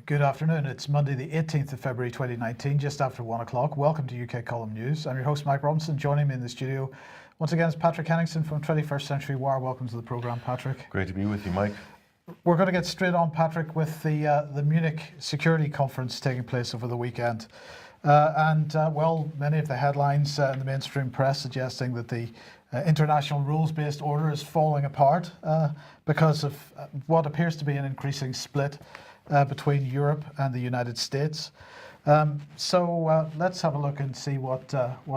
Good afternoon. It's Monday, the 18th of February 2019, just after 1 o'clock. Welcome to UK Column News. I'm your host, Mike Robinson. Joining me in the studio once again is Patrick Henningsen from 21st Century Wire. Welcome to the programme, Patrick. Great to be with you, Mike. We're going to get straight on, Patrick, with the Munich Security Conference taking place over the weekend. Many of the headlines in the mainstream press suggesting that the international rules-based order is falling apart because of what appears to be an increasing split between Europe and the United States. Let's have a look and see what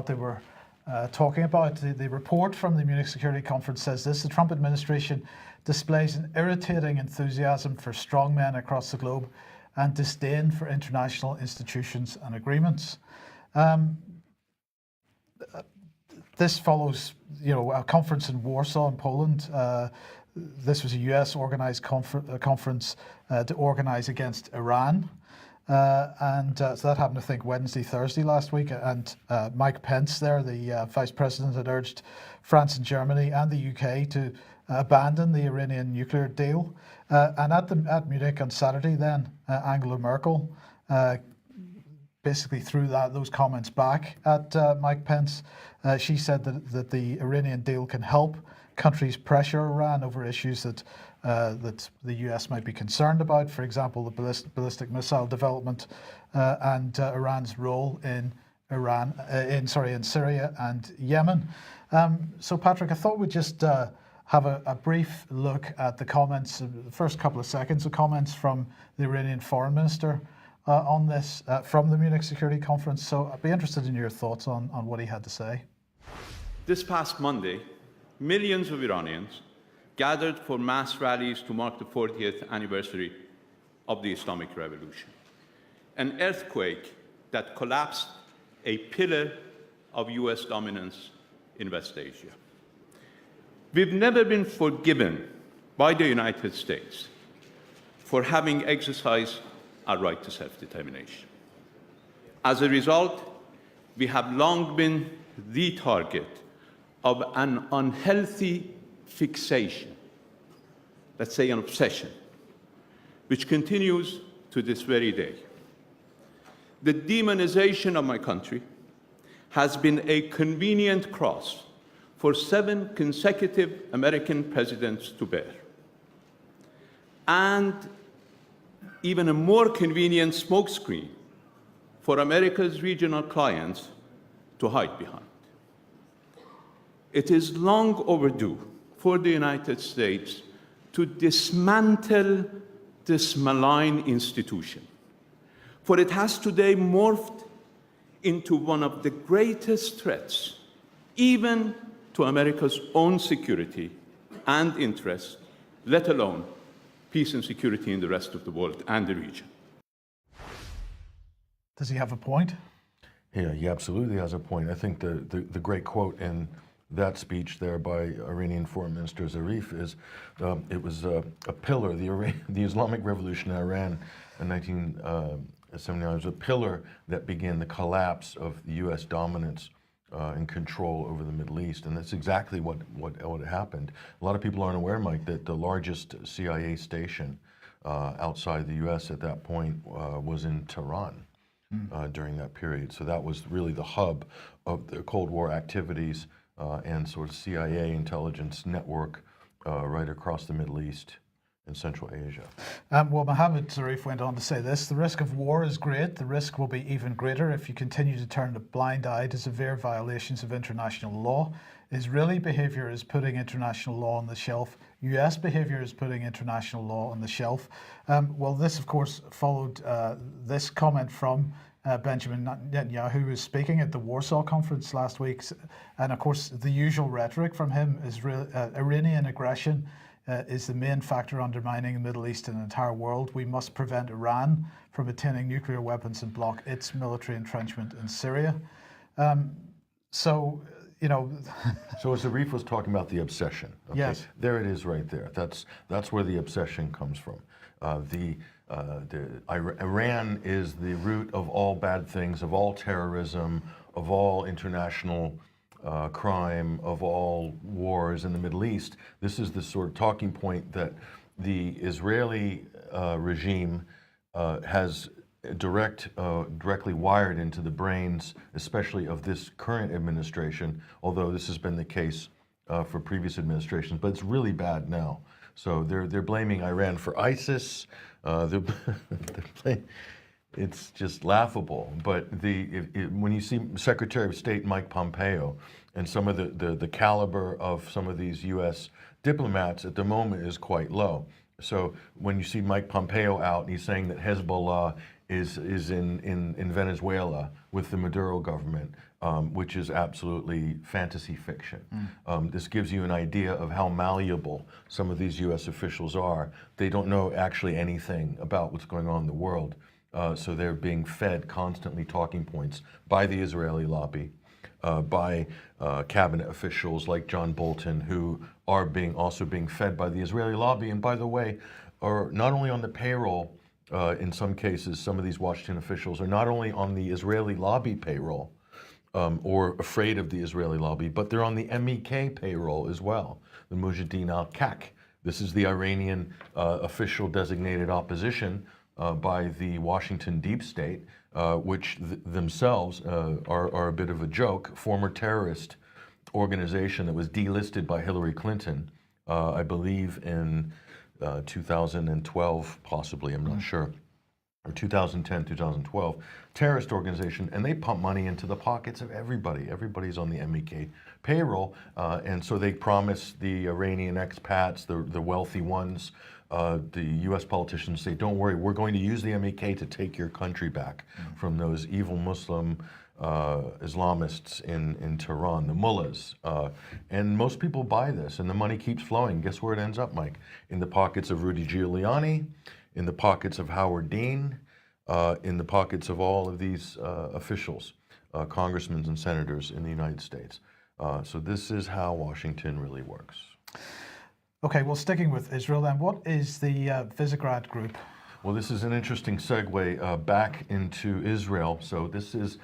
they were talking about. The report from the Munich Security Conference says this: the Trump administration displays an irritating enthusiasm for strongmen across the globe and disdain for international institutions and agreements. This follows, a conference in Warsaw in Poland. This was a US organized conference to organize against Iran. So that happened, I think, Wednesday, Thursday last week. And Mike Pence there, the vice president, had urged France and Germany and the UK to abandon the Iranian nuclear deal. At Munich on Saturday then, Angela Merkel basically threw those comments back at Mike Pence. She said that the Iranian deal can help countries pressure Iran over issues that the US might be concerned about, for example, the ballistic missile development and Iran's role in Syria and Yemen. So, Patrick, I thought we'd just have a brief look at the comments, the first couple of seconds of comments from the Iranian foreign minister on this from the Munich Security Conference. So I'd be interested in your thoughts on what he had to say. This past Monday, millions of Iranians gathered for mass rallies to mark the 40th anniversary of the Islamic Revolution, an earthquake that collapsed a pillar of US dominance in West Asia. We've never been forgiven by the United States for having exercised our right to self-determination. As a result, we have long been the target of an unhealthy fixation, let's say an obsession, which continues to this very day. The demonization of my country has been a convenient cross for 7 consecutive American presidents to bear, and even a more convenient smokescreen for America's regional clients to hide behind. It is long overdue for the United States to dismantle this malign institution, for it has today morphed into one of the greatest threats, even to America's own security and interests, let alone peace and security in the rest of the world and the region. Does he have a point? Yeah, he absolutely has a point. I think the great quote in that speech there by Iranian Foreign Minister Zarif is, it was a pillar, the Islamic Revolution in Iran in 1979 was a pillar that began the collapse of the US dominance and control over the Middle East, and that's exactly what happened. A lot of people aren't aware, Mike, that the largest CIA station outside the U.S. at that point was in Tehran during that period. So that was really the hub of the Cold War activities and sort of CIA intelligence network right across the Middle East in Central Asia. Mohammed Zarif went on to say this: the risk of war is great. The risk will be even greater if you continue to turn a blind eye to severe violations of international law. Israeli behavior is putting international law on the shelf. US behavior is putting international law on the shelf. This, of course, followed this comment from Benjamin Netanyahu, who was speaking at the Warsaw Conference last week. And, of course, the usual rhetoric from him is Iranian aggression is the main factor undermining the Middle East and the entire world. We must prevent Iran from attaining nuclear weapons and block its military entrenchment in Syria. So as Zarif was talking about the obsession. Okay? Yes. There it is right there. That's where the obsession comes from. Iran is the root of all bad things, of all terrorism, of all international crime, of all wars in the Middle East. This is the sort of talking point that the Israeli regime has directly wired into the brains, especially of this current administration, although this has been the case for previous administrations, but it's really bad now. So they're blaming Iran for ISIS. It's just laughable. But when you see Secretary of State Mike Pompeo and some of the caliber of some of these U.S. diplomats at the moment is quite low. So when you see Mike Pompeo out, and he's saying that Hezbollah is in Venezuela with the Maduro government, which is absolutely fantasy fiction. This gives you an idea of how malleable some of these U.S. officials are. They don't know actually anything about what's going on in the world. So they're being fed constantly talking points by the Israeli lobby, by cabinet officials like John Bolton, who are also being fed by the Israeli lobby, and by the way, are not only on the payroll, in some cases, some of these Washington officials are not only on the Israeli lobby payroll, or afraid of the Israeli lobby, but they're on the MEK payroll as well, the Mujahideen al-Kaq. This is the Iranian official designated opposition by the Washington deep state, which themselves are a bit of a joke, former terrorist organization that was delisted by Hillary Clinton, I believe in 2012, possibly, I'm not sure, or 2010, 2012, terrorist organization, and they pump money into the pockets of everybody. Everybody's on the MEK payroll, and so they promise the Iranian expats, the wealthy ones, the U.S. politicians say, don't worry, we're going to use the MEK to take your country back from those evil Muslim Islamists in Tehran, the mullahs. And most people buy this, and the money keeps flowing. Guess where it ends up, Mike? In the pockets of Rudy Giuliani, in the pockets of Howard Dean, in the pockets of all of these officials, congressmen and senators in the United States. So this is how Washington really works. Okay, well, sticking with Israel then, what is the Visegrad Group? Well, this is an interesting segue back into Israel. So this is,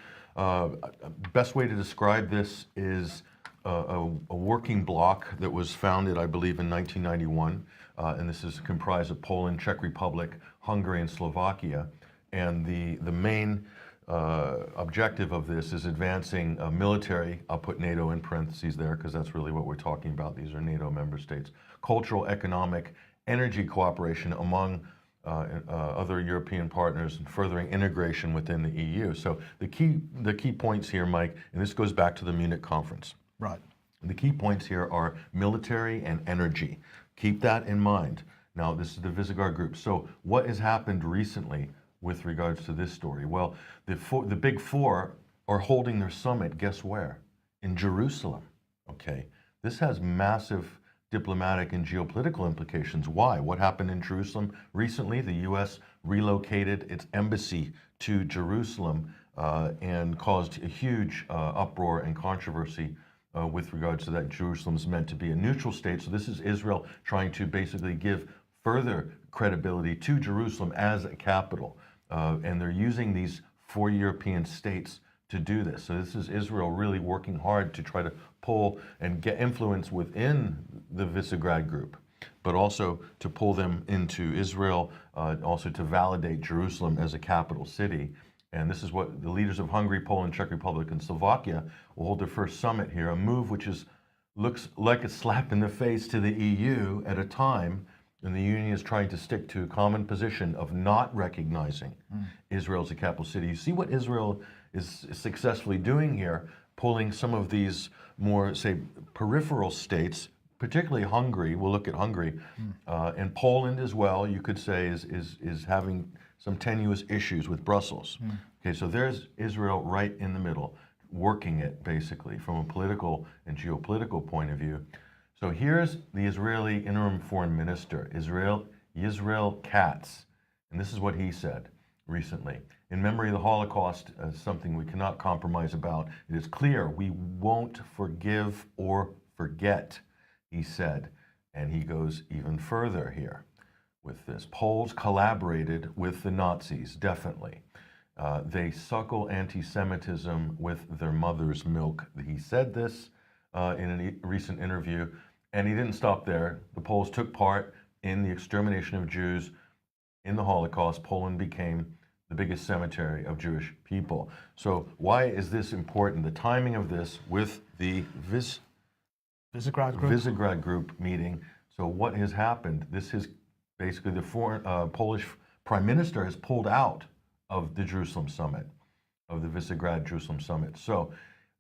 best way to describe this is a working bloc that was founded, I believe, in 1991. And this is comprised of Poland, Czech Republic, Hungary, and Slovakia. And the main objective of this is advancing military, I'll put NATO in parentheses there because that's really what we're talking about. These are NATO member states. Cultural, economic, energy cooperation among other European partners, and furthering integration within the EU. So the key points here, Mike, and this goes back to the Munich conference. Right. The key points here are military and energy. Keep that in mind. Now, this is the Visegrad Group. So what has happened recently with regards to this story? Well, the big four are holding their summit, guess where? In Jerusalem, okay? This has massive diplomatic and geopolitical implications. Why? What happened in Jerusalem recently? The U.S. relocated its embassy to Jerusalem and caused a huge uproar and controversy with regards to that. Jerusalem's meant to be a neutral state, so this is Israel trying to basically give further credibility to Jerusalem as a capital. And they're using these 4 European states to do this. So this is Israel really working hard to try to pull and get influence within the Visegrad Group, but also to pull them into Israel, also to validate Jerusalem as a capital city. And this is what the leaders of Hungary, Poland, Czech Republic, and Slovakia will hold their first summit here, a move which looks like a slap in the face to the EU at a time and the Union is trying to stick to a common position of not recognizing Israel as a capital city. You see what Israel is successfully doing here, pulling some of these more, say, peripheral states, particularly Hungary. We'll look at Hungary, and Poland as well. You could say is having some tenuous issues with Brussels. Okay, so there's Israel right in the middle, working it basically from a political and geopolitical point of view. So here's the Israeli interim foreign minister, Yisrael Katz, and this is what he said recently. In memory of the Holocaust, something we cannot compromise about, it is clear we won't forgive or forget, he said. And he goes even further here with this. Poles collaborated with the Nazis, definitely. They suckle anti-Semitism with their mother's milk. He said this in a recent interview. And he didn't stop there. The Poles took part in the extermination of Jews in the Holocaust, Poland became the biggest cemetery of Jewish people. So why is this important? The timing of this with the Visegrad Group. Visegrad Group meeting. So what has happened? This is basically the Polish Prime Minister has pulled out of the Jerusalem summit, of the Visegrad Jerusalem summit. So,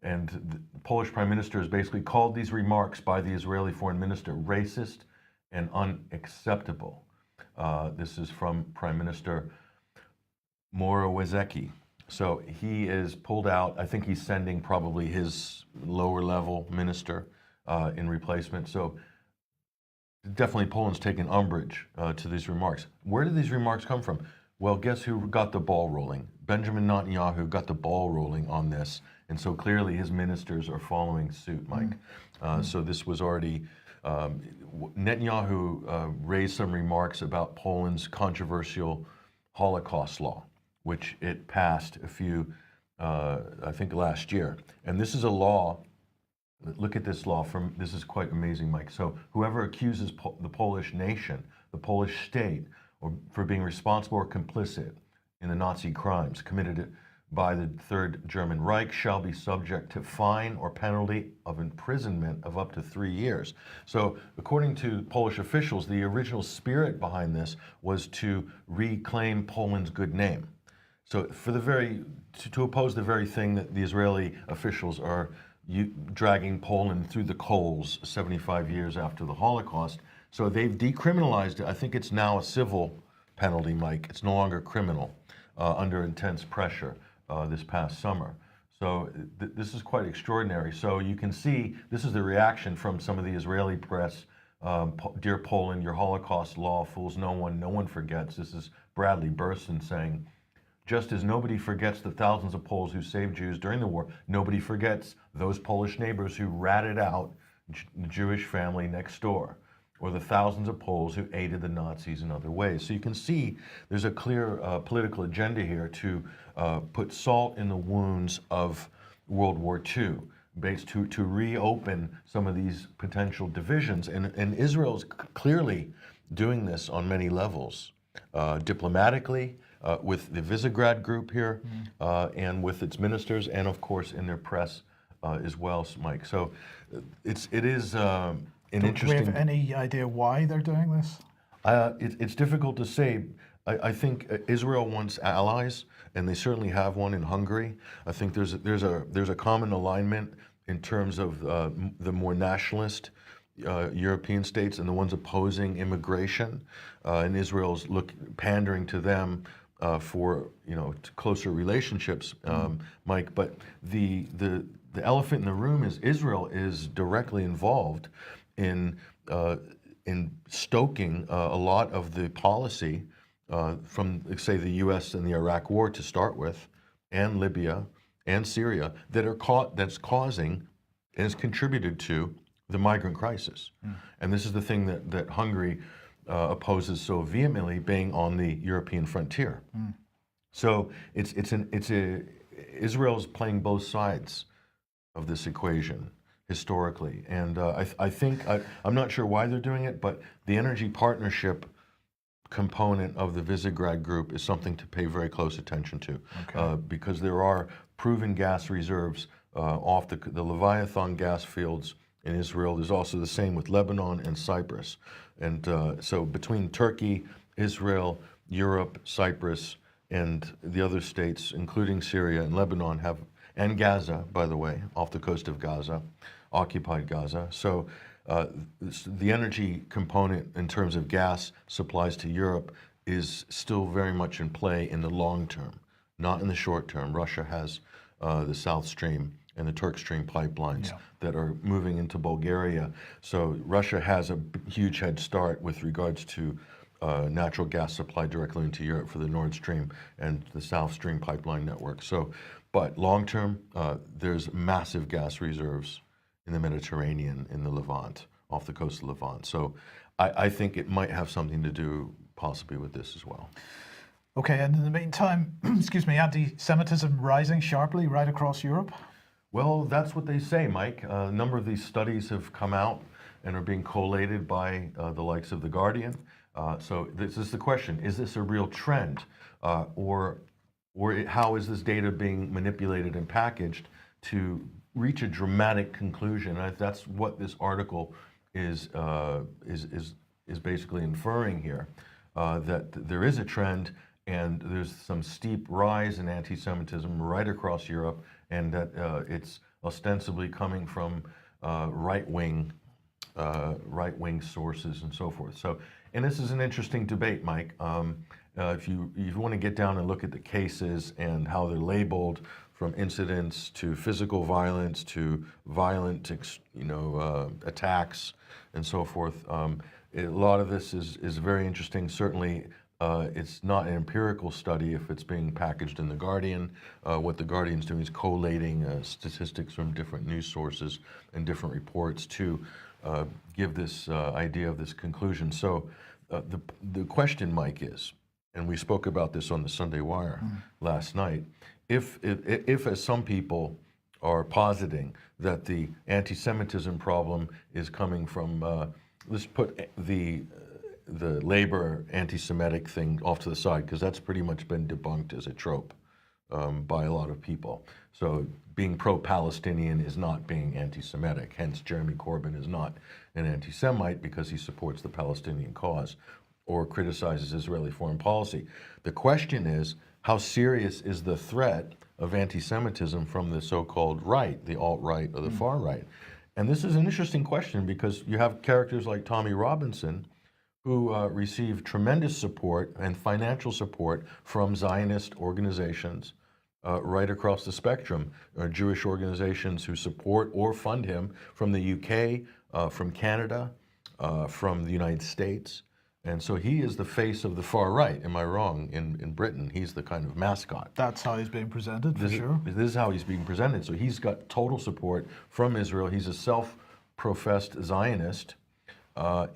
and the Polish Prime Minister has basically called these remarks by the Israeli Foreign Minister racist and unacceptable. This is from Prime Minister Morawiecki. So he is pulled out. I think he's sending probably his lower level minister in replacement. So definitely Poland's taken umbrage to these remarks. Where did these remarks come from? Well, guess who got the ball rolling? Benjamin Netanyahu got the ball rolling on this. And so clearly his ministers are following suit, Mike. So this was already, Netanyahu raised some remarks about Poland's controversial Holocaust law, which it passed a few, I think last year. And this is a law, look at this law, this is quite amazing, Mike. So whoever accuses the Polish nation, the Polish state, or for being responsible or complicit in the Nazi crimes committed by the Third German Reich shall be subject to fine or penalty of imprisonment of up to 3 years. So according to Polish officials, the original spirit behind this was to reclaim Poland's good name. So for to oppose the very thing that the Israeli officials are dragging Poland through the coals 75 years after the Holocaust. So they've decriminalized it. I think it's now a civil penalty, Mike. It's no longer criminal under intense pressure this past summer. So this is quite extraordinary. So you can see this is the reaction from some of the Israeli press. Dear Poland, your Holocaust law fools no one forgets. This is Bradley Burson saying, just as nobody forgets the thousands of Poles who saved Jews during the war, nobody forgets those Polish neighbors who ratted out the Jewish family next door, or the thousands of Poles who aided the Nazis in other ways. So you can see there's a clear political agenda here to put salt in the wounds of World War II, based to reopen some of these potential divisions. And Israel's clearly doing this on many levels, diplomatically, with the Visegrad Group here, and with its ministers, and of course in their press as well, Mike. So it is an interesting. Do we have any idea why they're doing this? It's difficult to say. I think Israel wants allies, and they certainly have one in Hungary. I think there's a common alignment in terms of the more nationalist European states and the ones opposing immigration, and Israel's pandering to them for closer relationships, Mike. But the elephant in the room is Israel is directly involved in stoking a lot of the policy from, say, the U.S. and the Iraq War to start with, and Libya and Syria that's causing and has contributed to the migrant crisis. And this is the thing that Hungary opposes so vehemently, being on the European frontier. So Israel's playing both sides of this equation historically, and I think I'm not sure why they're doing it, but the energy partnership component of the Visegrad Group is something to pay very close attention to, because there are proven gas reserves off the Leviathan gas fields in Israel. There's also the same with Lebanon and Cyprus. And so between Turkey, Israel, Europe, Cyprus, and the other states, including Syria and Lebanon, and Gaza, by the way, off the coast of Gaza, occupied Gaza. So the energy component in terms of gas supplies to Europe is still very much in play in the long term, not in the short term. Russia has the South Stream and the Turk Stream pipelines that are moving into Bulgaria. So Russia has a huge head start with regards to natural gas supply directly into Europe for the Nord Stream and the South Stream pipeline network. So, but long term, there's massive gas reserves in the Mediterranean, in the Levant, off the coast of Levant. So I think it might have something to do possibly with this as well. Okay, and in the meantime, excuse me, anti-Semitism rising sharply right across Europe? Well, that's what they say, Mike. A number of these studies have come out and are being collated by the likes of The Guardian. So this is the question: is this a real trend, or how is this data being manipulated and packaged to reach a dramatic conclusion? That's what this article is basically inferring here, that there is a trend and there's some steep rise in anti-Semitism right across Europe, and that it's ostensibly coming from right-wing sources and so forth. So, and this is an interesting debate, Mike. If you want to get down and look at the cases and how they're labeled, from incidents to physical violence to violent, attacks and so forth, a lot of this is very interesting. Certainly, it's not an empirical study if it's being packaged in The Guardian. What The Guardian's doing is collating statistics from different news sources and different reports to give this idea of this conclusion. So the question, Mike, is, and we spoke about this on the Sunday Wire last night, if as some people are positing that the anti-Semitism problem is coming from, let's put the labor anti-Semitic thing off to the side, because that's pretty much been debunked as a trope by a lot of people. So being pro-Palestinian is not being anti-Semitic. Hence, Jeremy Corbyn is not an anti-Semite because he supports the Palestinian cause or criticizes Israeli foreign policy. The question is, how serious is the threat of anti-Semitism from the so-called right, the alt-right or the far right? And this is an interesting question because you have characters like Tommy Robinson, who received tremendous support and financial support from Zionist organizations right across the spectrum, Jewish organizations who support or fund him from the UK, from Canada, from the United States. And so he is the face of the far right, am I wrong, in Britain? He's the kind of mascot. That's how he's being presented, for sure. This is how he's being presented. So he's got total support from Israel. He's a self-professed Zionist. So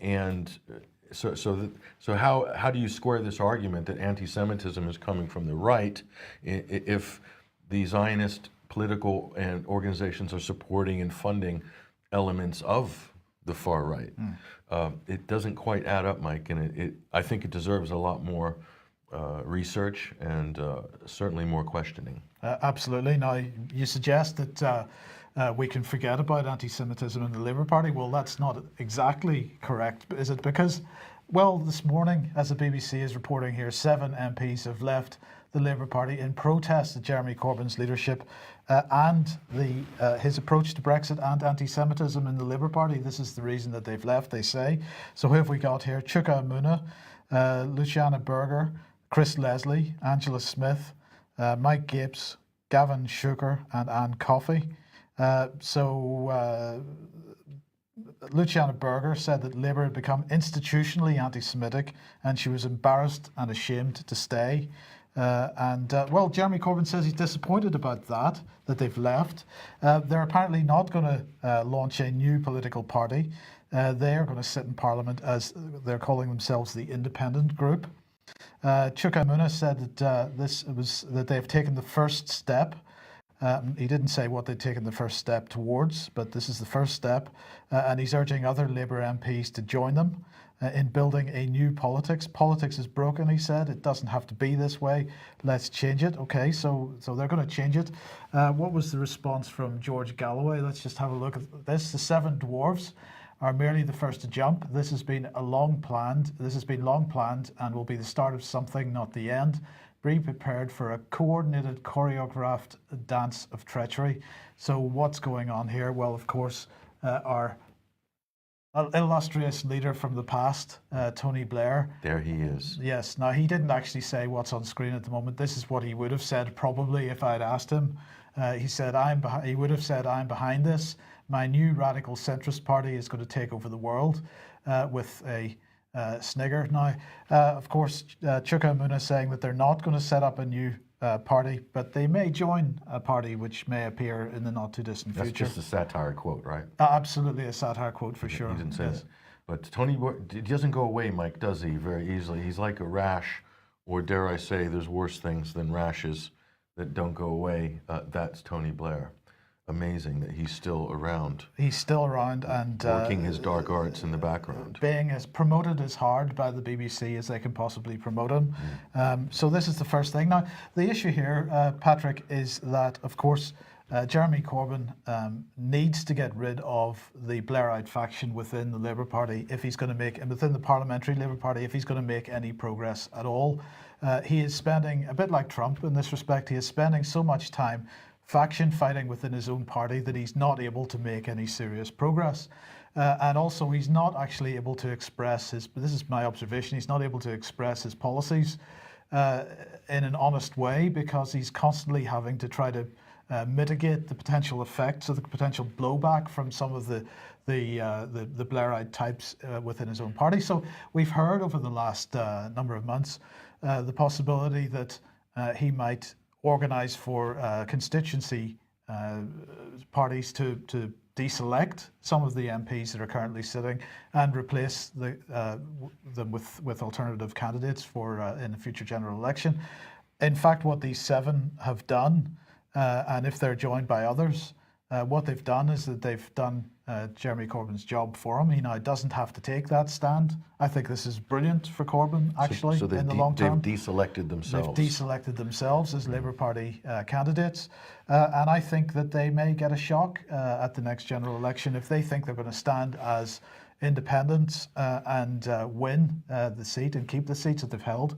how do you square this argument that anti-Semitism is coming from the right if the Zionist political and organizations are supporting and funding elements of the far right? It doesn't quite add up, Mike, and I think it deserves a lot more research and certainly more questioning. Absolutely. Now, you suggest that we can forget about anti-Semitism in the Labour Party. Well, that's not exactly correct, is it? Because, well, this morning, as the BBC is reporting here, 7 MPs have left the Labour Party in protest at Jeremy Corbyn's leadership and his approach to Brexit and anti-Semitism in the Labour Party. This is the reason that they've left, they say. So who have we got here? Chuka Umunna, Luciana Berger, Chris Leslie, Angela Smith, Mike Gapes, Gavin Sugar and Anne Coffey. Luciana Berger said that Labour had become institutionally anti-Semitic and she was embarrassed and ashamed to stay. Well, Jeremy Corbyn says he's disappointed about that they've left. They're apparently not going to launch a new political party. They are going to sit in Parliament as they're calling themselves the Independent Group. Chuka Umunna said that they've taken the first step. He didn't say what they'd taken the first step towards, but this is the first step, and he's urging other Labour MPs to join them in building a new politics. Politics is broken, he said. It doesn't have to be this way. Let's change it. Okay, so they're going to change it. What was the response from George Galloway? Let's just have a look at this. The 7 dwarves are merely the first to jump. This has been long planned and will be the start of something, not the end. Be prepared for a coordinated, choreographed dance of treachery. So what's going on here? Well, of course, our illustrious leader from the past, Tony Blair. There he is. Yes. Now, he didn't actually say what's on screen at the moment. This is what he would have said probably if I'd asked him. He would have said, I'm behind this. My new radical centrist party is going to take over the world with a snigger. Now, of course, Chuka Umunna saying that they're not going to set up a new party, but they may join a party which may appear in the not too distant future. That's just a satire quote, right? Absolutely a satire quote for sure. He didn't say that. But Tony, he doesn't go away, Mike, does he, very easily? He's like a rash, or dare I say, there's worse things than rashes that don't go away. That's Tony Blair. amazing that he's still around, He's still around and working his dark arts in the background. being as promoted as hard by the BBC as they can possibly promote him. So this is the first thing. Now, the issue here, Patrick, is that, of course, Jeremy Corbyn needs to get rid of the Blairite faction within the Labour Party if he's going to make, and within the parliamentary Labour Party, if he's going to make any progress at all. He is spending, a bit like Trump in this respect, he is spending so much time faction fighting within his own party that he's not able to make any serious progress. And also he's not actually able to express his, this is my observation, he's not able to express his policies in an honest way because he's constantly having to try to mitigate the potential effects of the potential blowback from some of the Blairite types within his own party. So we've heard over the last number of months the possibility that he might organise for constituency parties to deselect some of the MPs that are currently sitting and replace them with alternative candidates for in a future general election. In fact, what these 7 have done, and if they're joined by others, what they've done is that they've done Jeremy Corbyn's job for him. He now doesn't have to take that stand. I think this is brilliant for Corbyn, actually, so in the long term. They've deselected themselves. They've deselected themselves as Labour Party candidates. And I think that they may get a shock at the next general election if they think they're going to stand as independents and win the seat and keep the seats that they've held.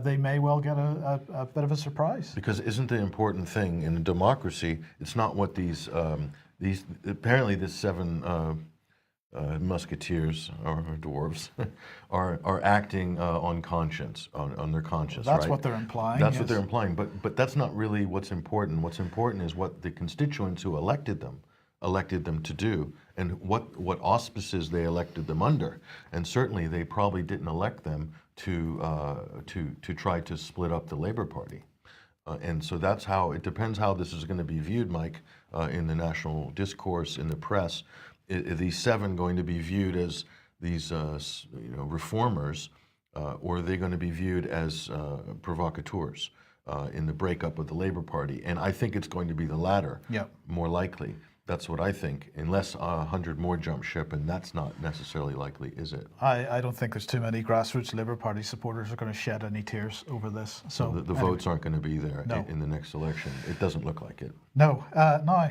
They may well get a bit of a surprise. Because isn't the important thing in a democracy, it's not what these apparently the 7 musketeers or dwarves are acting on conscience, on their conscience. That's right? what they're implying. That's yes. what they're implying. But that's not really what's important. What's important is what the constituents who elected them to do, and what auspices they elected them under. And certainly they probably didn't elect them to try to split up the Labour Party. And so that's how, it depends how this is going to be viewed, Mike, in the national discourse, in the press. Are these 7 going to be viewed as these reformers, or are they going to be viewed as provocateurs in the breakup of the Labour Party? And I think it's going to be the latter, more likely. That's what I think, unless 100 more jump ship, and that's not necessarily likely, is it? I don't think there's too many grassroots Labour Party supporters are going to shed any tears over this. So the votes aren't going to be there in the next election. It doesn't look like it. No. Now,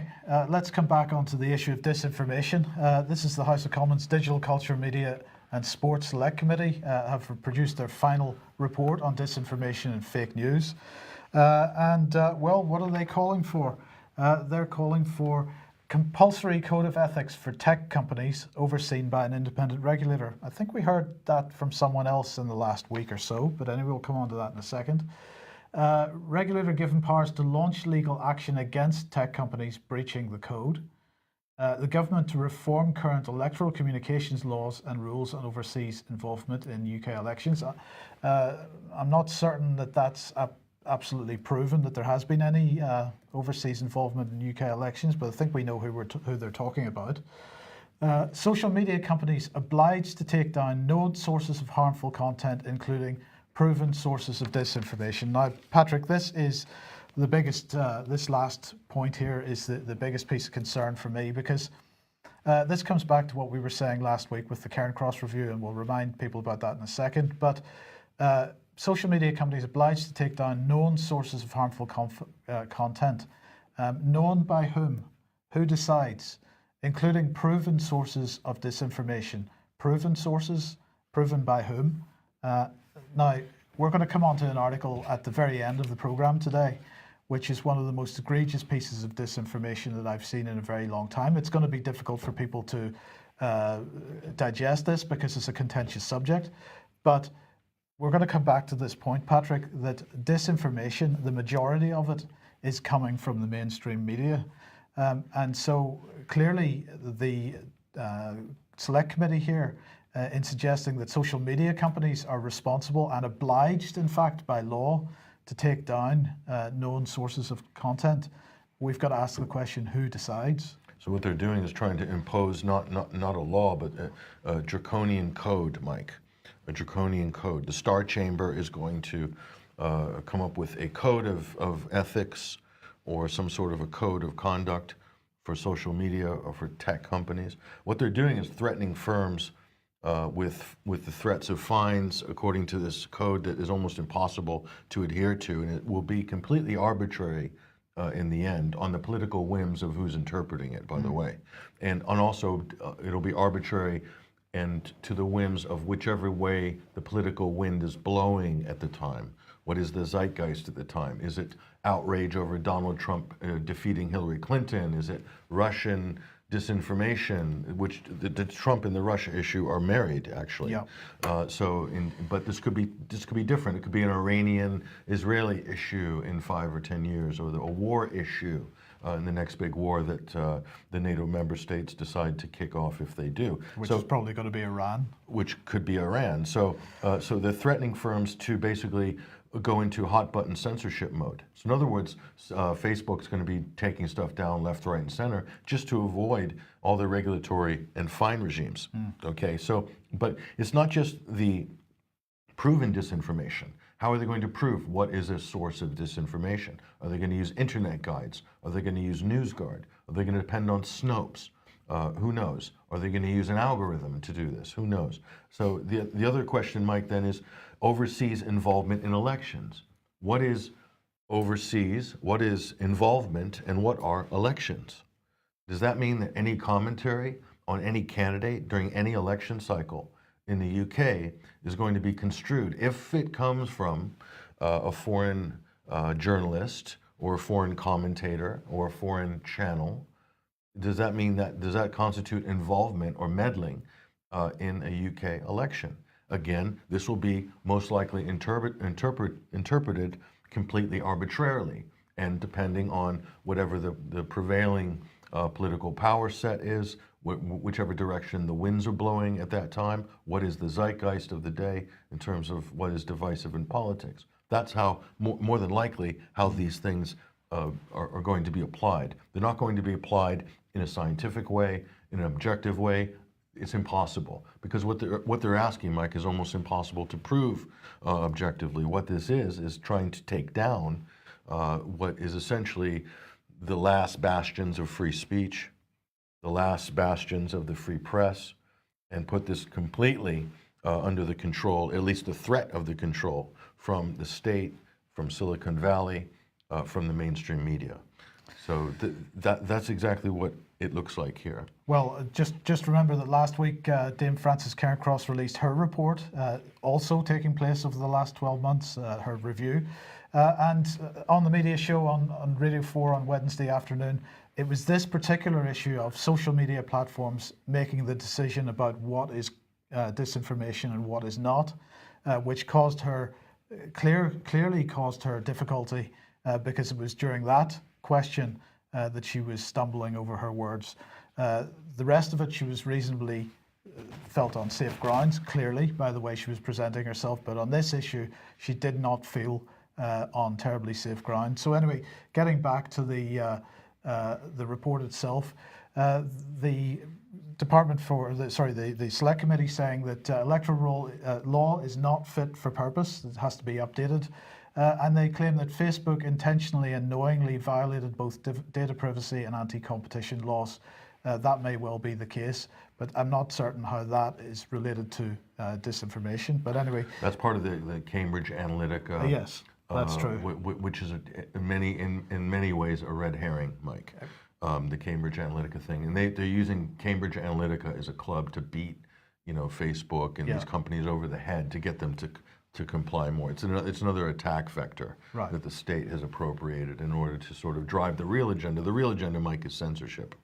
let's come back onto the issue of disinformation. This is the House of Commons Digital Culture, Media and Sport Select Committee have produced their final report on disinformation and fake news. Well, what are they calling for? They're calling for compulsory code of ethics for tech companies overseen by an independent regulator. I think we heard that from someone else in the last week or so, but anyway, we'll come on to that in a second. Regulator given powers to launch legal action against tech companies breaching the code. The government to reform current electoral communications laws and rules on overseas involvement in UK elections. I'm not certain that that's absolutely proven that there has been any overseas involvement in UK elections, but I think we know who they're talking about. Social media companies obliged to take down known sources of harmful content, including proven sources of disinformation. Now, Patrick, this is the biggest, this last point here is the biggest piece of concern for me, because this comes back to what we were saying last week with the Cairn Cross review, and we'll remind people about that in a second. But social media companies obliged to take down known sources of harmful content. Known by whom? Who decides? Including proven sources of disinformation. Proven sources? Proven by whom? Now, we're going to come on to an article at the very end of the programme today, which is one of the most egregious pieces of disinformation that I've seen in a very long time. It's going to be difficult for people to digest this because it's a contentious subject. But we're going to come back to this point, Patrick, that disinformation, the majority of it, is coming from the mainstream media. And so clearly the select committee here in suggesting that social media companies are responsible and obliged, in fact, by law to take down known sources of content, we've got to ask the question, who decides? So what they're doing is trying to impose not a law, but a draconian code, Mike. A draconian code. The Star Chamber is going to come up with a code of ethics or some sort of a code of conduct for social media or for tech companies. What they're doing is threatening firms with the threats of fines according to this code that is almost impossible to adhere to, and it will be completely arbitrary in the end on the political whims of who's interpreting it, by the way. And also it'll be arbitrary and to the whims of whichever way the political wind is blowing at the time. What is the zeitgeist at the time? Is it outrage over Donald Trump defeating Hillary Clinton? Is it Russian disinformation, which the Trump and the Russia issue are married, actually. Yeah. But this could be different. It could be an Iranian-Israeli issue in 5 or 10 years, or a war issue in the next big war that the NATO member states decide to kick off if they do. Which is probably going to be Iran. Which could be Iran. So they're threatening firms to basically go into hot button censorship mode. So in other words, Facebook's going to be taking stuff down left, right, and center just to avoid all the regulatory and fine regimes. Okay, so, but it's not just the proven disinformation. How are they going to prove what is a source of disinformation? Are they going to use internet guides? Are they going to use NewsGuard? Are they going to depend on Snopes? Who knows? Are they going to use an algorithm to do this? Who knows? So the other question, Mike, then is overseas involvement in elections. What is overseas? What is involvement? And what are elections? Does that mean that any commentary on any candidate during any election cycle in the UK is going to be construed, if it comes from a foreign journalist or a foreign commentator or a foreign channel? Does that mean that, does that constitute involvement or meddling in a UK election? Again, this will be most likely interpreted completely arbitrarily and depending on whatever the prevailing political power set is, whichever direction the winds are blowing at that time, what is the zeitgeist of the day in terms of what is divisive in politics. That's how, more than likely, how these things are going to be applied. They're not going to be applied in a scientific way, in an objective way. It's impossible, because what they're asking, Mike, is almost impossible to prove objectively. What this is trying to take down what is essentially the last bastions of free speech, the last bastions of the free press, and put this completely under the control, at least the threat of the control, from the state, from Silicon Valley, from the mainstream media. So that's exactly what it looks like here. Well, just remember that last week Dame Frances Cairncross released her report, also taking place over the last 12 months, her review. And on the media show on Radio 4 on Wednesday afternoon, it was this particular issue of social media platforms making the decision about what is disinformation and what is not, which caused her, clearly caused her difficulty because it was during that question that she was stumbling over her words. The rest of it, she was reasonably felt on safe grounds, clearly, by the way she was presenting herself. But on this issue, she did not feel on terribly safe ground. So anyway, getting back to the report itself, the the Select Committee saying that electoral law is not fit for purpose. It has to be updated. And they claim that Facebook intentionally and knowingly violated both data privacy and anti-competition laws. That may well be the case, but I'm not certain how that is related to disinformation. But anyway, that's part of the Cambridge Analytica. Yes, that's true. Which is in many ways a red herring, Mike. The Cambridge Analytica thing, and they're using Cambridge Analytica as a club to beat, Facebook and these companies over the head to get them to comply more. It's another attack vector that the state has appropriated in order to sort of drive the real agenda. The real agenda, Mike, is censorship.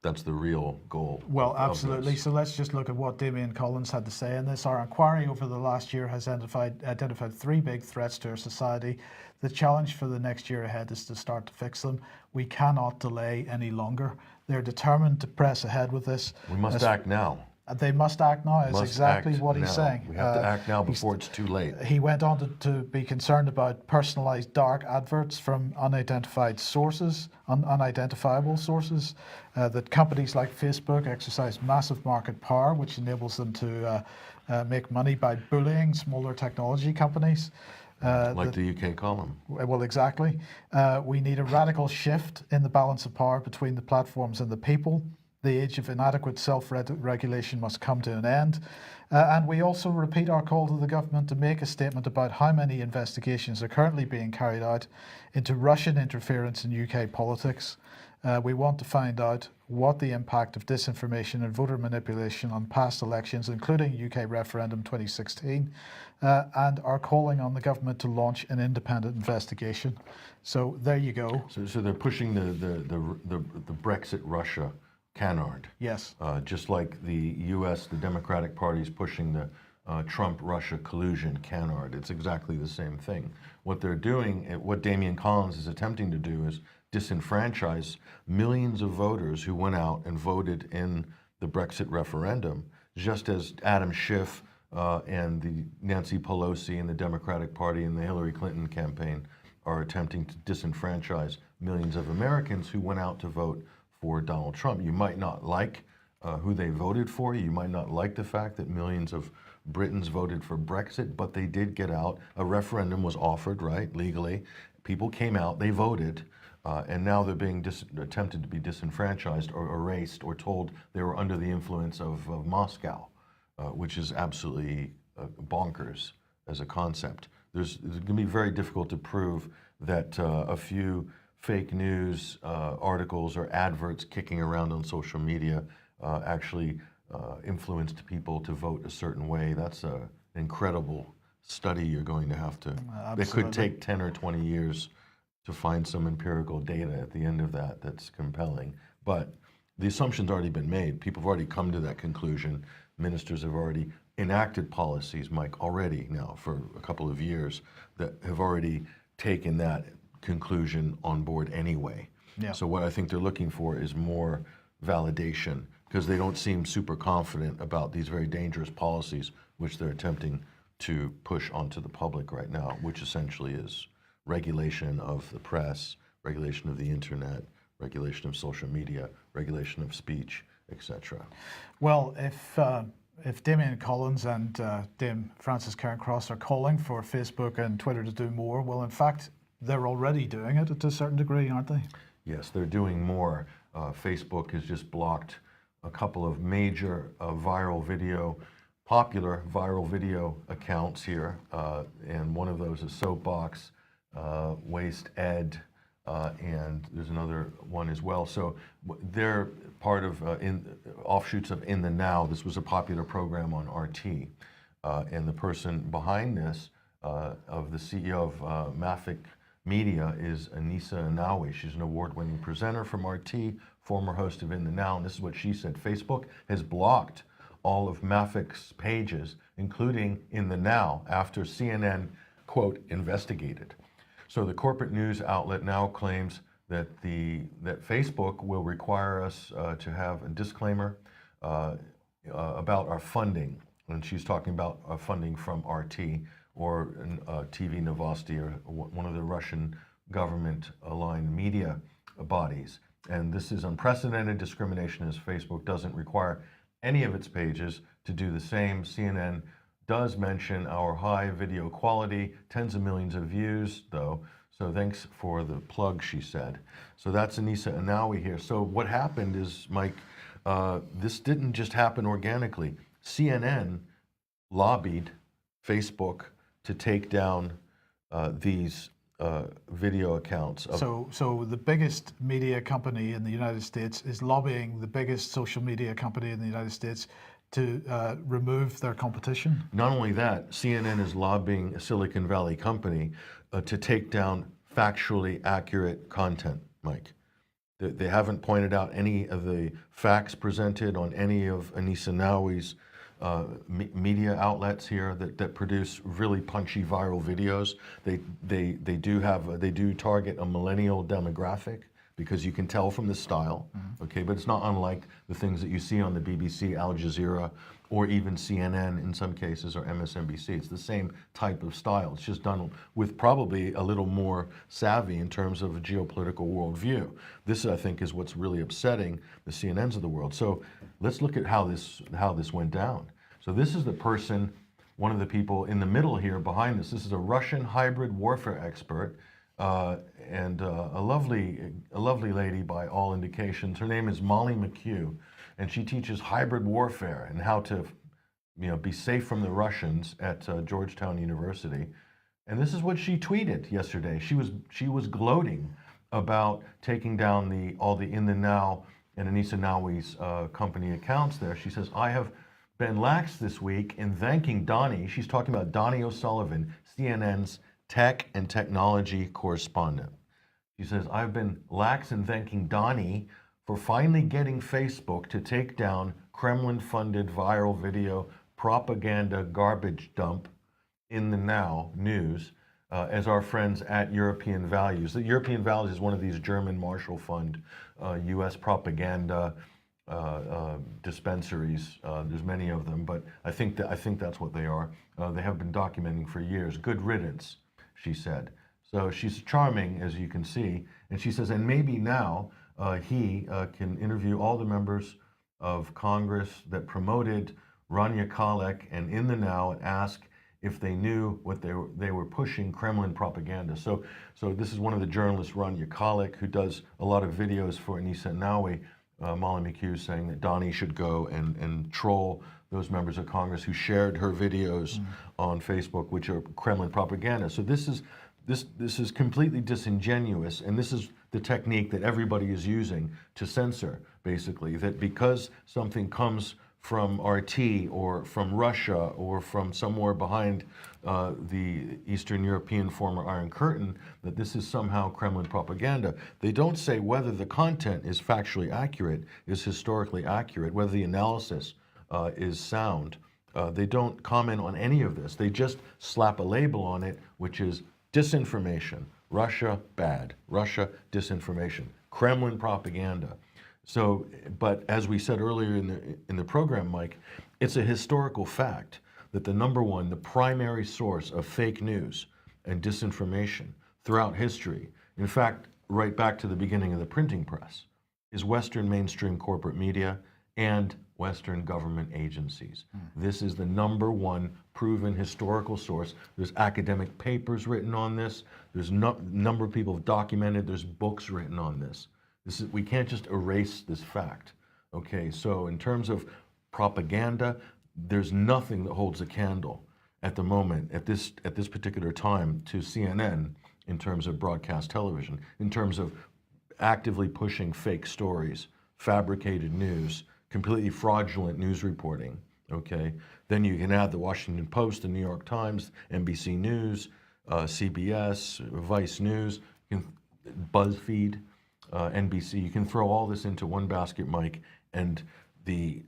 That's the real goal. Well, absolutely. So let's just look at what Damien Collins had to say in this. Our inquiry over the last year has identified 3 big threats to our society. The challenge for the next year ahead is to start to fix them. We cannot delay any longer. They're determined to press ahead with this. We must act now. They must act now, is exactly what he's saying. We have to act now before it's too late. He went on to be concerned about personalized dark adverts from unidentified sources, unidentifiable sources, that companies like Facebook exercise massive market power, which enables them to make money by bullying smaller technology companies. Like the UK column. Well, exactly. We need a radical shift in the balance of power between the platforms and the people. The age of inadequate self-regulation must come to an end. And we also repeat our call to the government to make a statement about how many investigations are currently being carried out into Russian interference in UK politics. We want to find out what the impact of disinformation and voter manipulation on past elections, including UK referendum 2016, and are calling on the government to launch an independent investigation. So there you go. So they're pushing the Brexit Russia canard. Yes. Just like the U.S., the Democratic Party is pushing the Trump-Russia collusion canard. It's exactly the same thing. What they're doing, what Damian Collins is attempting to do is disenfranchise millions of voters who went out and voted in the Brexit referendum, just as Adam Schiff and the Nancy Pelosi and the Democratic Party and the Hillary Clinton campaign are attempting to disenfranchise millions of Americans who went out to vote for Donald Trump. You might not like who they voted for. You might not like the fact that millions of Britons voted for Brexit, but they did get out. A referendum was offered, right, legally. People came out, they voted, and now they're being attempted to be disenfranchised or erased or told they were under the influence of Moscow, which is absolutely bonkers as a concept. It's going to be very difficult to prove that a few fake news articles or adverts kicking around on social media actually influenced people to vote a certain way. That's an incredible study you're going to have to. It could take 10 or 20 years to find some empirical data at the end of that that's compelling. But the assumption's already been made. People have already come to that conclusion. Ministers have already enacted policies, Mike, already now for a couple of years that have already taken that conclusion on board anyway. Yeah. So what I think they're looking for is more validation, because they don't seem super confident about these very dangerous policies which they're attempting to push onto the public right now, which essentially is regulation of the press, regulation of the internet, regulation of social media, regulation of speech, etc. Well, if Damian Collins and Dame Frances Cairncross are calling for Facebook and Twitter to do more, well, in fact, they're already doing it to a certain degree, aren't they? Yes, they're doing more. Facebook has just blocked a couple of major popular viral video accounts here, and one of those is Soapbox, Waste Ed, and there's another one as well. So they're part of offshoots of In the Now. This was a popular program on RT, and the person behind this, of the CEO of Mafic Media, is Anissa Anawi. She's an award-winning presenter from RT, former host of In the Now, and this is what she said. Facebook has blocked all of Mafic's pages, including In the Now, after CNN, quote, investigated. So the corporate news outlet now claims that Facebook will require us to have a disclaimer about our funding. And she's talking about funding from RT or TV Novosti, or one of the Russian government-aligned media bodies. And this is unprecedented discrimination, as Facebook doesn't require any of its pages to do the same. CNN does mention our high video quality, tens of millions of views, though. So thanks for the plug, she said. So that's Anissa Anawi here. So what happened is, Mike, this didn't just happen organically. CNN lobbied Facebook to take down these video accounts. So the biggest media company in the United States is lobbying the biggest social media company in the United States to remove their competition? Not only that, CNN is lobbying a Silicon Valley company to take down factually accurate content, Mike. They haven't pointed out any of the facts presented on any of Anissa Anawi's media outlets here that produce really punchy viral videos. They do target a millennial demographic, because you can tell from the style, okay? But it's not unlike the things that you see on the BBC, Al Jazeera, or even CNN in some cases, or MSNBC. It's the same type of style. It's just done with probably a little more savvy in terms of a geopolitical worldview. This, I think, is what's really upsetting the CNNs of the world. So let's look at how this went down. So this is the person one of the people in the middle here behind this. This is a Russian hybrid warfare expert and a lovely lady by all indications. Her name is Molly McHugh, and she teaches hybrid warfare and how to be safe from the Russians at Georgetown University. And this is what she tweeted yesterday. She was gloating about taking down all the In the Now and Anissa Nawi's company accounts there. She says, I have been lax this week in thanking Donnie. She's talking about Donnie O'Sullivan, CNN's tech and technology correspondent. She says, I've been lax in thanking Donnie for finally getting Facebook to take down Kremlin-funded viral video propaganda garbage dump In the Now news as our friends at European Values. The European Values is one of these German Marshall Fund U.S. propaganda dispensaries. There's many of them, but I think that's what they are. They have been documenting for years. Good riddance, she said. So she's charming, as you can see, and she says, and maybe now he can interview all the members of Congress that promoted Rania Khalek and In the Now and ask if they knew what they were pushing Kremlin propaganda. So this is one of the journalists, Rania Khalek, who does a lot of videos for Anissa Nawi. Molly McHugh saying that Donnie should go and troll those members of Congress who shared her videos on Facebook, which are Kremlin propaganda. So this is completely disingenuous, and this is the technique that everybody is using to censor, basically, that because something comes from RT or from Russia or from somewhere behind the Eastern European former Iron Curtain, that this is somehow Kremlin propaganda. They don't say whether the content is factually accurate, is historically accurate, whether the analysis is sound. They don't comment on any of this. They just slap a label on it, which is disinformation. Russia, bad. Russia, disinformation. Kremlin propaganda. So, but as we said earlier in the program, Mike, it's a historical fact that the primary source of fake news and disinformation throughout history, in fact, right back to the beginning of the printing press, is Western mainstream corporate media and Western government agencies. This is the #1 proven historical source. There's academic papers written on this. There's number of people have documented. There's books written on this. We can't just erase this fact. Okay, so in terms of propaganda, there's nothing that holds a candle at the moment, at this particular time, to CNN in terms of broadcast television, in terms of actively pushing fake stories, fabricated news, completely fraudulent news reporting. Okay, then you can add the Washington Post, the New York Times, NBC News, CBS, Vice News, BuzzFeed. NBC, you can throw all this into one basket, Mike, and the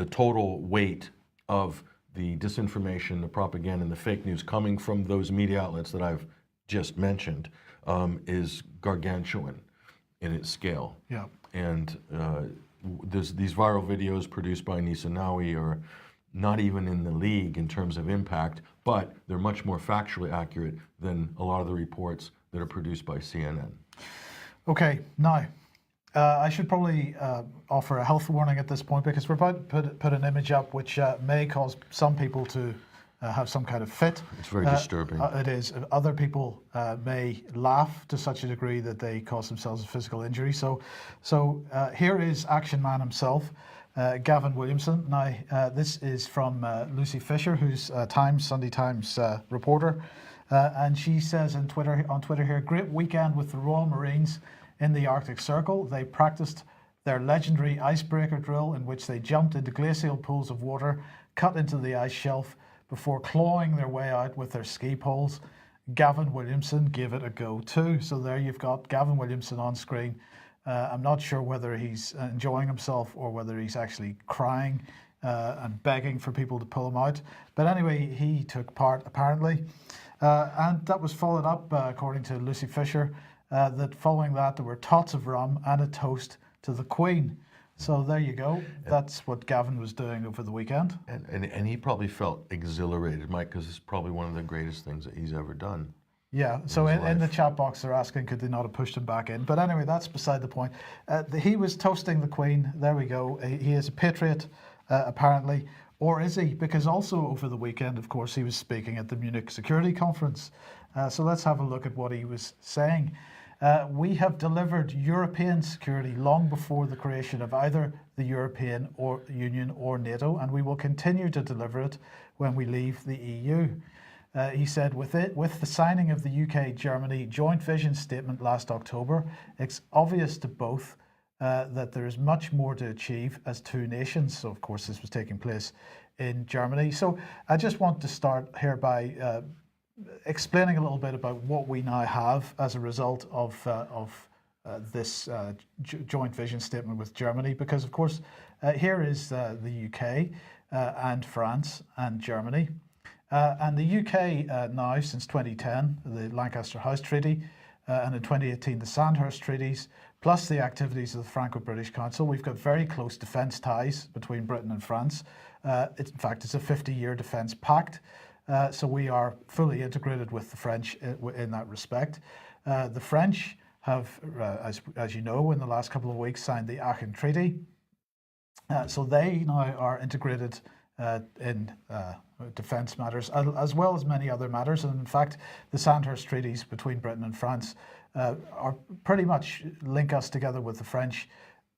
total weight of the disinformation, the propaganda, and the fake news coming from those media outlets that I've just mentioned is gargantuan in its scale. Yeah. And these viral videos produced by Anissa Nawi are not even in the league in terms of impact, but they're much more factually accurate than a lot of the reports that are produced by CNN. Okay, now, I should probably offer a health warning at this point because we're about to put an image up which may cause some people to have some kind of fit. It's very disturbing. It is. Other people may laugh to such a degree that they cause themselves a physical injury. So here is Action Man himself, Gavin Williamson. Now, this is from Lucy Fisher, who's Sunday Times reporter. And she says on Twitter here, great weekend with the Royal Marines in the Arctic Circle. They practiced their legendary icebreaker drill in which they jumped into glacial pools of water, cut into the ice shelf before clawing their way out with their ski poles. Gavin Williamson gave it a go too. So there you've got Gavin Williamson on screen. I'm not sure whether he's enjoying himself or whether he's actually crying and begging for people to pull him out. But anyway, he took part apparently. And that was followed up, according to Lucy Fisher, that following that there were tots of rum and a toast to the Queen. So there you go. That's what Gavin was doing over the weekend. And he probably felt exhilarated, Mike, because it's probably one of the greatest things that he's ever done. Yeah, so in the chat box they're asking could they not have pushed him back in. But anyway, that's beside the point. He was toasting the Queen. There we go. He is a patriot, apparently. Or is he? Because also over the weekend, of course, he was speaking at the Munich Security Conference. So let's have a look at what he was saying. We have delivered European security long before the creation of either the European Union or NATO, and we will continue to deliver it when we leave the EU. He said, with the signing of the UK-Germany joint vision statement last October, it's obvious to both that there is much more to achieve as two nations. So, of course, this was taking place in Germany. So I just want to start here by explaining a little bit about what we now have as a result of this joint vision statement with Germany, because of course here is the UK and France and Germany, and the UK now since 2010 the Lancaster House Treaty, and in 2018 the Sandhurst Treaties, plus the activities of the Franco-British Council. We've got very close defence ties between Britain and France. In fact, it's a 50-year defence pact. So we are fully integrated with the French in that respect. The French have, as you know, in the last couple of weeks signed the Aachen Treaty. So they now are integrated in defence matters, as well as many other matters. And in fact, the Sandhurst treaties between Britain and France are pretty much link us together with the French,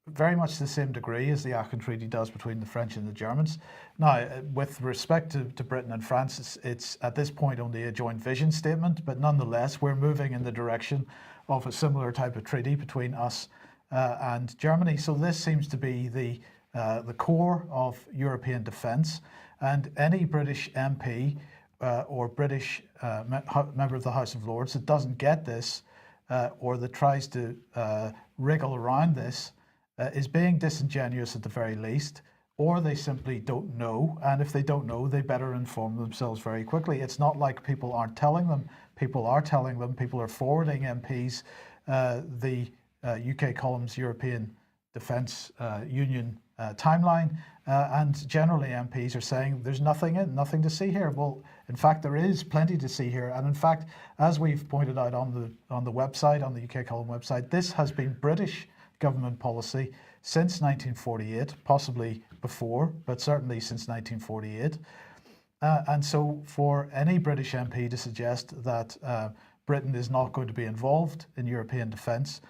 very much the same degree as the Aachen Treaty does between the French and the Germans. Now, with respect to Britain and France, it's at this point only a joint vision statement, but nonetheless, we're moving in the direction of a similar type of treaty between us and Germany. So this seems to be the core of European defence, and any British MP or British member of the House of Lords that doesn't get this or that tries to wriggle around this is being disingenuous at the very least, or they simply don't know. And if they don't know, they better inform themselves very quickly. It's not like people aren't telling them. People are telling them. People are forwarding MPs the UK column's European Defence Union timeline, and generally MPs are saying there's nothing to see here. Well, in fact, there is plenty to see here. And in fact, as we've pointed out on the website, on the UK column website, this has been British government policy since 1948, possibly before, but certainly since 1948. And so for any British MP to suggest that Britain is not going to be involved in European defence,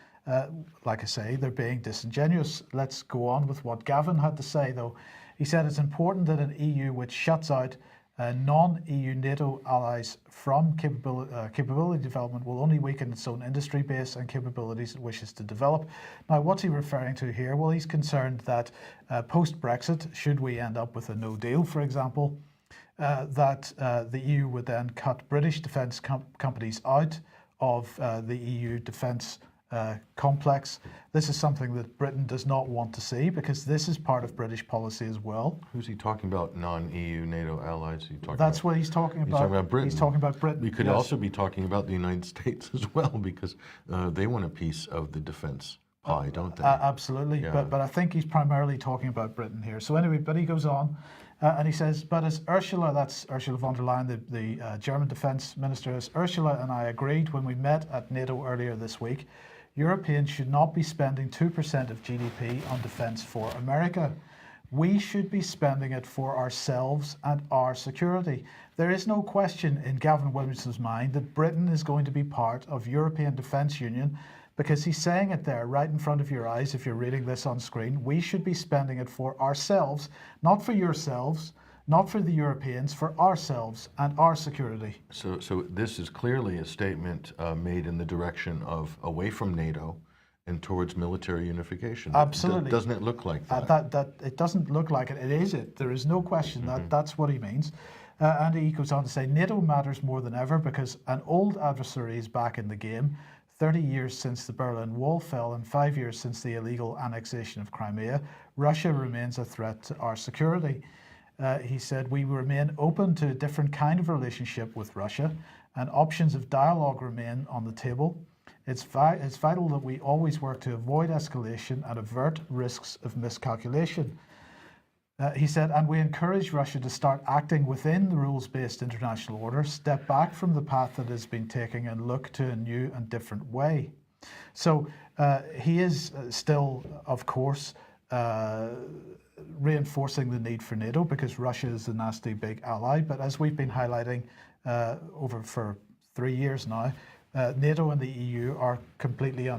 like I say, they're being disingenuous. Let's go on with what Gavin had to say, though. He said it's important that an EU which shuts out non-EU NATO allies from capability development will only weaken its own industry base and capabilities it wishes to develop. Now, what's he referring to here? Well, he's concerned that post-Brexit, should we end up with a no deal, for example, that the EU would then cut British defence companies out of the EU defence complex. This is something that Britain does not want to see, because this is part of British policy as well. Who's he talking about? Non-EU NATO allies? That's what he's talking about. He's talking about Britain. He's talking about Britain. We could also be talking about the United States as well, because they want a piece of the defence pie, don't they? Absolutely. Yeah. But I think he's primarily talking about Britain here. So anyway, but he goes on and he says, but as Ursula, that's Ursula von der Leyen, the German defence minister, as Ursula and I agreed when we met at NATO earlier this week, Europeans should not be spending 2% of GDP on defence for America. We should be spending it for ourselves and our security. There is no question in Gavin Williamson's mind that Britain is going to be part of European Defence Union, because he's saying it there right in front of your eyes if you're reading this on screen. We should be spending it for ourselves, not for yourselves, not for the Europeans, for ourselves and our security. So this is clearly a statement made in the direction of away from NATO and towards military unification. Absolutely. Doesn't it look like that? That it doesn't look like it. It is it. There is no question that that's what he means. And he goes on to say, NATO matters more than ever because an old adversary is back in the game. 30 years since the Berlin Wall fell and 5 years since the illegal annexation of Crimea, Russia remains a threat to our security. He said, we remain open to a different kind of relationship with Russia, and options of dialogue remain on the table. It's vital that we always work to avoid escalation and avert risks of miscalculation. He said, and we encourage Russia to start acting within the rules-based international order, step back from the path that has been taken and look to a new and different way. So he is still, of course, reinforcing the need for NATO because Russia is a nasty big ally. But as we've been highlighting over for 3 years now, NATO and the EU are completely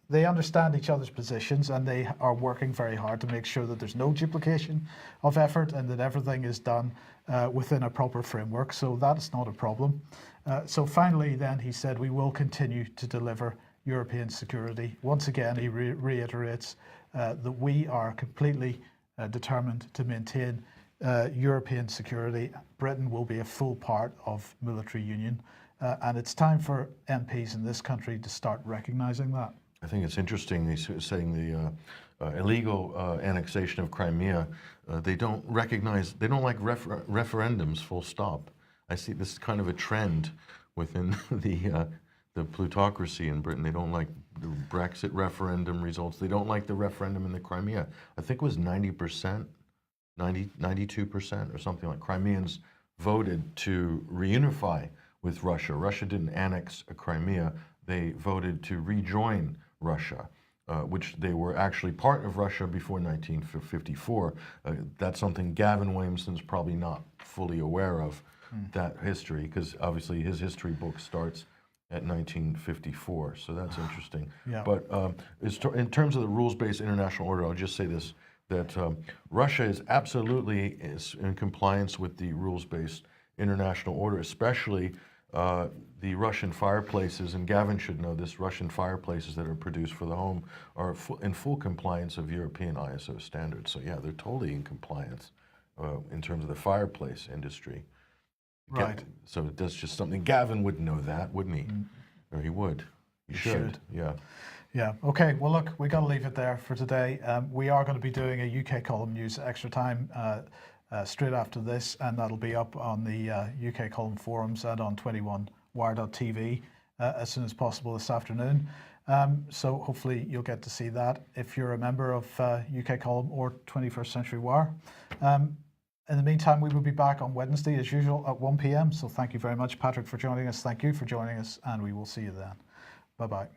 they understand each other's positions, and they are working very hard to make sure that there's no duplication of effort and that everything is done within a proper framework. So that's not a problem. So finally, then, he said, we will continue to deliver European security. Once again, he reiterates that we are completely determined to maintain European security. Britain will be a full part of military union. And it's time for MPs in this country to start recognizing that. I think it's interesting he's saying the illegal annexation of Crimea, they don't recognize, they don't like referendums, full stop. I see this is kind of a trend within the plutocracy in Britain. They don't like the Brexit referendum results. They don't like the referendum in the Crimea. I think it was 90%, 92% or something like Crimeans voted to reunify with Russia. Russia didn't annex Crimea. They voted to rejoin Russia, which they were actually part of Russia before 1954. That's something Gavin Williamson's probably not fully aware of, that history, because obviously his history book starts at 1954, so that's interesting. Yeah. But in terms of the rules-based international order, I'll just say this, that Russia is absolutely in compliance with the rules-based international order, especially the Russian fireplaces, and Gavin should know this, Russian fireplaces that are produced for the home are in full compliance of European ISO standards. So yeah, they're totally in compliance in terms of the fireplace industry. Right. So that's just something, Gavin would know that, wouldn't he? Or he would. He should. Yeah. Yeah. Okay. Well, look, we got to leave it there for today. We are going to be doing a UK column news extra time straight after this, and that'll be up on the UK column forums and on 21wire.tv as soon as possible this afternoon. So hopefully you'll get to see that if you're a member of UK column or 21st Century Wire. In the meantime, we will be back on Wednesday as usual at 1 p.m. So thank you very much, Patrick, for joining us. Thank you for joining us, and we will see you then. Bye-bye.